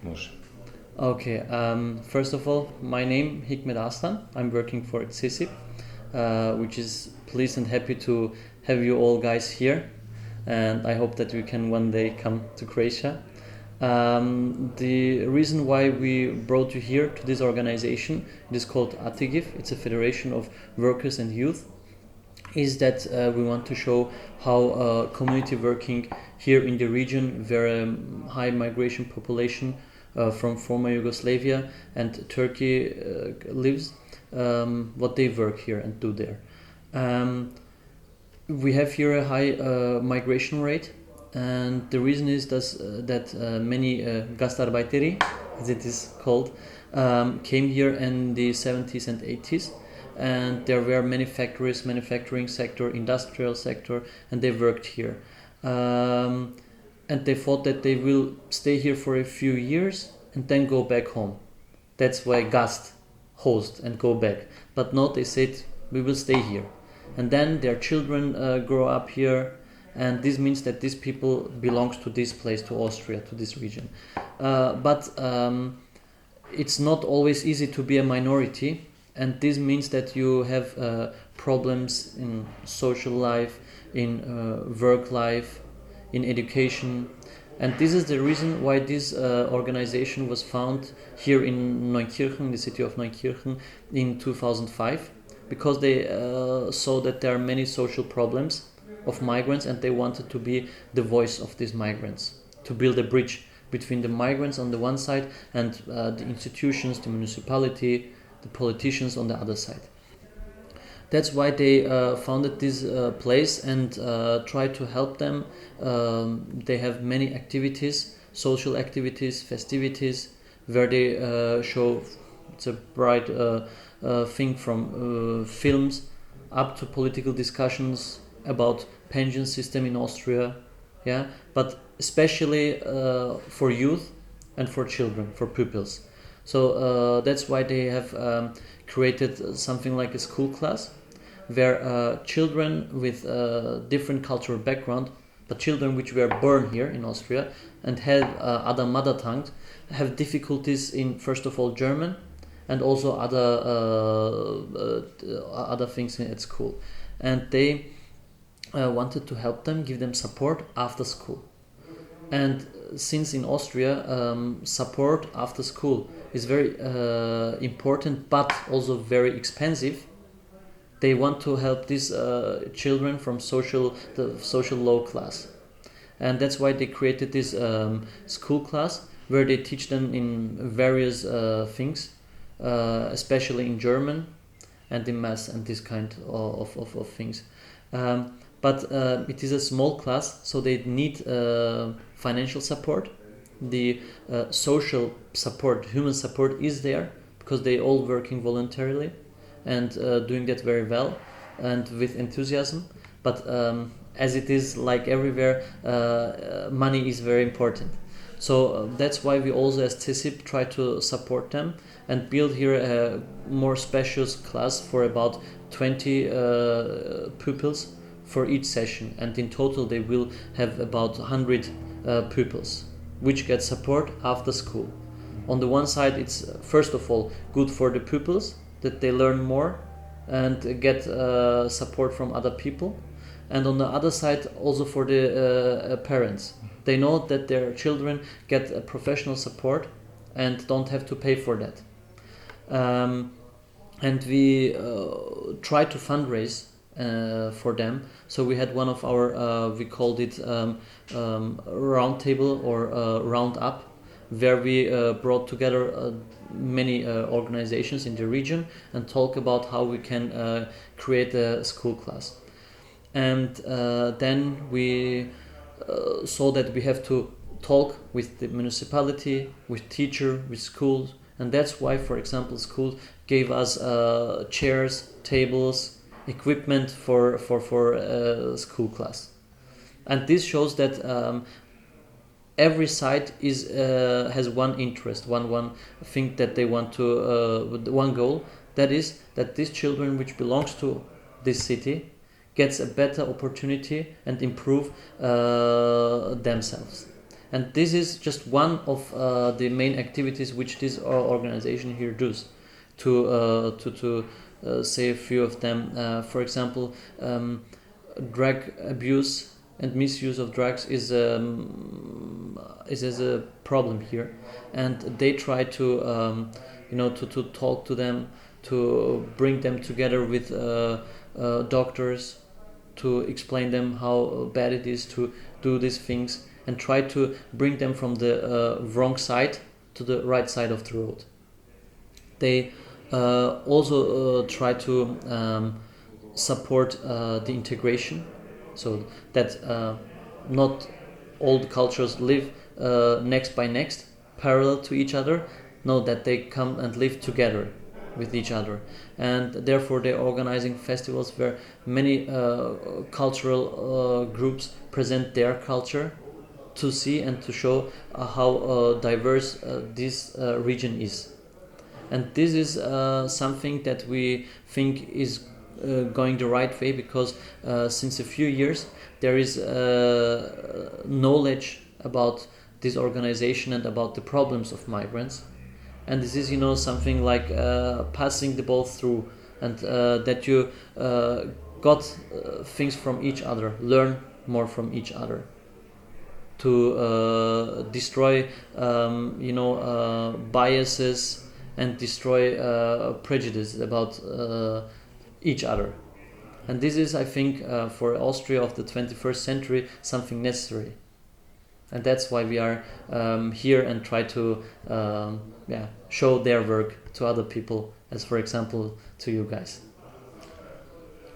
Može. Okay, first of all, my name Hikmet Arslan. I'm working for CeSip, which is pleased and happy to have you all guys here, and I hope that we can one day come to Croatia. The reason why we brought you here to this organization, it is called Atigif, it's a federation of workers and youth, is that we want to show how community working here in the region, where a high migration population from former Yugoslavia and Turkey lives, what they work here and do there. We have here a high migration rate, and the reason is that many Gastarbeiteri, as it is called, came here in the 70s and 80s, and there were many factories, manufacturing sector, industrial sector, and they worked here. And they thought that they will stay here for a few years and then go back home. That's why Gast, host, and go back. But no, they said we will stay here. And then their children grow up here, and this means that these people belongs to this place, to Austria, to this region. But it's not always easy to be a minority, and this means that you have problems in social life, in work life, in education, and this is the reason why this organization was found here in Neunkirchen, the city of Neunkirchen, in 2005, because they saw that there are many social problems of migrants, and they wanted to be the voice of these migrants, to build a bridge between the migrants on the one side and the institutions, the municipality, the politicians on the other side. That's why they founded this place and tried to help them. They have many activities, social activities, festivities, where they show, it's a bright thing, from films up to political discussions about pension system in Austria, yeah, but especially for youth and for children, for pupils. So that's why they have created something like a school class, where children with different cultural background, but children which were born here in Austria and had other mother tongues, have difficulties in, first of all, German, and also other things at school. And they wanted to help them, give them support after school. And since in Austria, support after school is very important, but also very expensive, they want to help these children from the social low class. And that's why they created this school class, where they teach them in various things, especially in German and in math and this kind of things. But it is a small class, so they need financial support. The social support, human support is there, because they all working voluntarily and doing that very well and with enthusiasm. But as it is like everywhere, money is very important. So that's why we also as CeSip try to support them and build here a more special class for about 20 pupils for each session, and in total they will have about 100 pupils which get support after school. On the one side, it's first of all good for the pupils, that they learn more and get support from other people, and on the other side also for the parents. They know that their children get professional support and don't have to pay for that. And we try to fundraise for them. So we had one of our, we called it round table or round up, where we brought together many organizations in the region and talk about how we can create a school class. And then we saw that we have to talk with the municipality, with teacher, with schools, and that's why, for example, schools gave us chairs, tables, equipment for school class. And this shows that every side is has one interest, one thing that they want to, one goal, that is that these children which belongs to this city gets a better opportunity and improve themselves. And this is just one of the main activities which this organization here does. To say a few of them, for example, drug abuse and misuse of drugs is a problem here, and they try to to talk to them, to bring them together with doctors, to explain them how bad it is to do these things, and try to bring them from the wrong side to the right side of the road. They also try to support the integration, so that not all the cultures live next by next, parallel to each other. No, that they come and live together with each other, and therefore they're organizing festivals where many cultural groups present their culture to see and to show how diverse this region is. And this is something that we think is going the right way, because since a few years there is knowledge about this organization and about the problems of migrants, and this is something like passing the ball through, and that you got things from each other, learn more from each other, to destroy biases and destroy prejudice about each other. And this is, I think, for Austria of the 21st century, something necessary. And that's why we are here and try to show their work to other people, as for example to you guys.